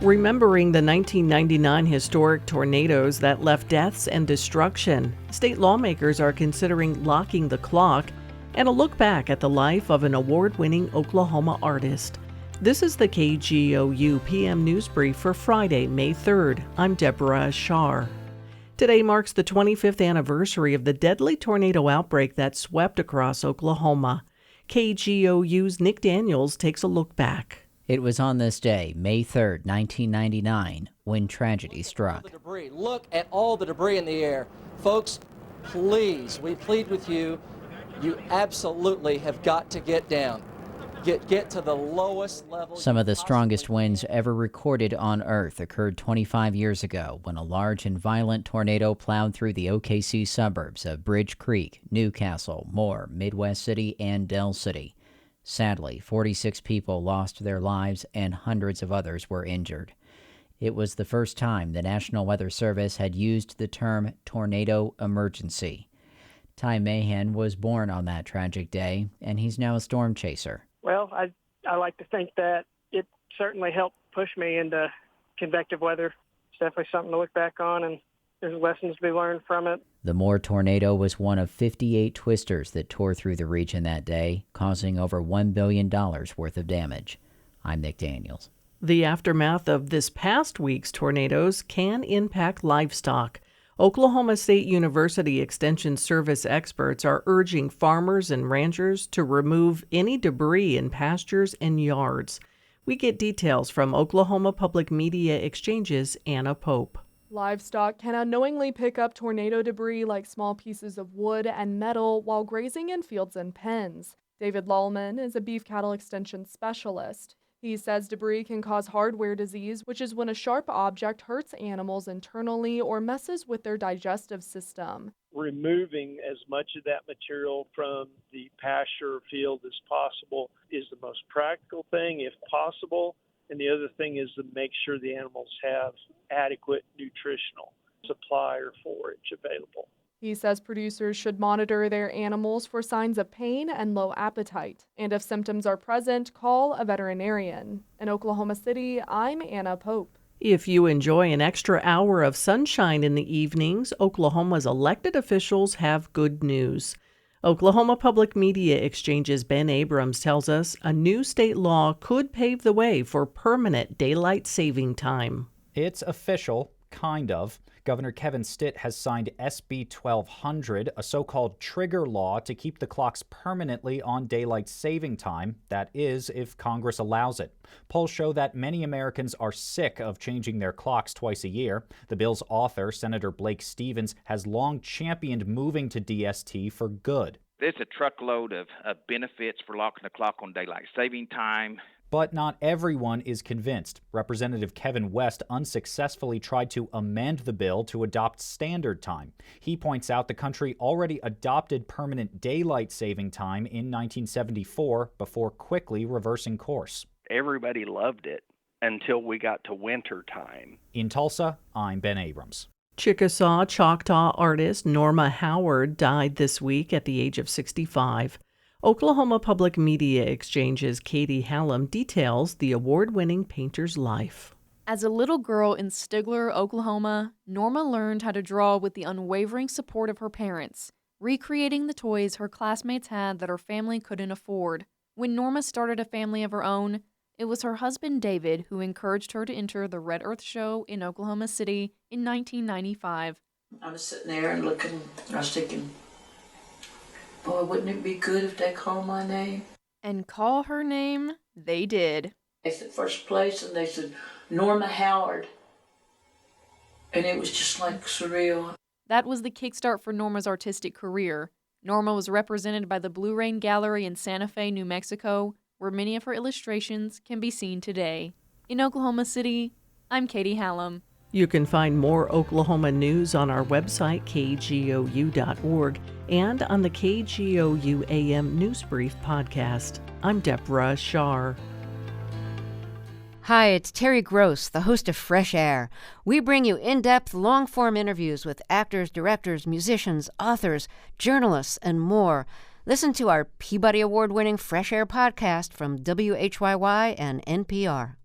Remembering the 1999 historic tornadoes that left deaths and destruction, state lawmakers are considering locking the clock and a look back at the life of an award-winning Oklahoma artist. This is the KGOU PM NewsBrief for Friday, May 3rd. I'm Deborah Shar. Today marks the 25th anniversary of the deadly tornado outbreak that swept across Oklahoma. KGOU's Nick Daniels takes a look back. It was on this day, May 3rd, 1999, when tragedy struck. Look at all the debris in the air. Folks, please, we plead with you. You absolutely have got to get down. Get to the lowest level. Some of the strongest winds ever recorded on Earth occurred 25 years ago when a large and violent tornado plowed through the OKC suburbs of Bridge Creek, Newcastle, Moore, Midwest City, and Dell City. Sadly, 46 people lost their lives and hundreds of others were injured. It was the first time the National Weather Service had used the term tornado emergency. Ty Mahan was born on that tragic day, and he's now a storm chaser. Well, I like to think that it certainly helped push me into convective weather. It's definitely something to look back on, and there's lessons to be learned from it. The Moore tornado was one of 58 twisters that tore through the region that day, causing over $1 billion worth of damage. I'm Nick Daniels. The aftermath of this past week's tornadoes can impact livestock. Oklahoma State University Extension Service experts are urging farmers and ranchers to remove any debris in pastures and yards. We get details from Oklahoma Public Media Exchange's Anna Pope. Livestock can unknowingly pick up tornado debris like small pieces of wood and metal while grazing in fields and pens. David Lallman is a beef cattle extension specialist. He says debris can cause hardware disease, which is when a sharp object hurts animals internally or messes with their digestive system. Removing as much of that material from the pasture or field as possible is the most practical thing, if possible. And the other thing is to make sure the animals have adequate nutritional supply or forage available. He says producers should monitor their animals for signs of pain and low appetite. And if symptoms are present, call a veterinarian. In Oklahoma City, I'm Anna Pope. If you enjoy an extra hour of sunshine in the evenings, Oklahoma's elected officials have good news. Oklahoma Public Media Exchange's Ben Abrams tells us a new state law could pave the way for permanent daylight saving time. It's official, kind of. Governor Kevin Stitt has signed SB 1200, a so-called trigger law to keep the clocks permanently on daylight saving time. That is, if Congress allows it. Polls show that many Americans are sick of changing their clocks twice a year. The bill's author, Senator Blake Stevens, has long championed moving to DST for good. There's a truckload of benefits for locking the clock on daylight saving time. But not everyone is convinced. Representative Kevin West unsuccessfully tried to amend the bill to adopt standard time. He points out the country already adopted permanent daylight saving time in 1974 before quickly reversing course. Everybody loved it until we got to winter time. In Tulsa, I'm Ben Abrams. Chickasaw Choctaw artist Norma Howard died this week at the age of 65. Oklahoma Public Media Exchange's Katie Hallam details the award-winning painter's life. As a little girl in Stigler, Oklahoma, Norma learned how to draw with the unwavering support of her parents, recreating the toys her classmates had that her family couldn't afford. When Norma started a family of her own, it was her husband David who encouraged her to enter the Red Earth Show in Oklahoma City in 1995. I was sitting there and looking, I was thinking, boy, wouldn't it be good if they call my name? And call her name, they did. They said first place, and they said Norma Howard. And it was just like surreal. That was the kickstart for Norma's artistic career. Norma was represented by the Blue Rain Gallery in Santa Fe, New Mexico, where many of her illustrations can be seen today. In Oklahoma City, I'm Katie Hallam. You can find more Oklahoma news on our website, kgou.org, and on the KGOU AM NewsBrief podcast. I'm Deborah Shar. Hi, it's Terry Gross, the host of Fresh Air. We bring you in-depth, long-form interviews with actors, directors, musicians, authors, journalists, and more. Listen to our Peabody Award-winning Fresh Air podcast from WHYY and NPR.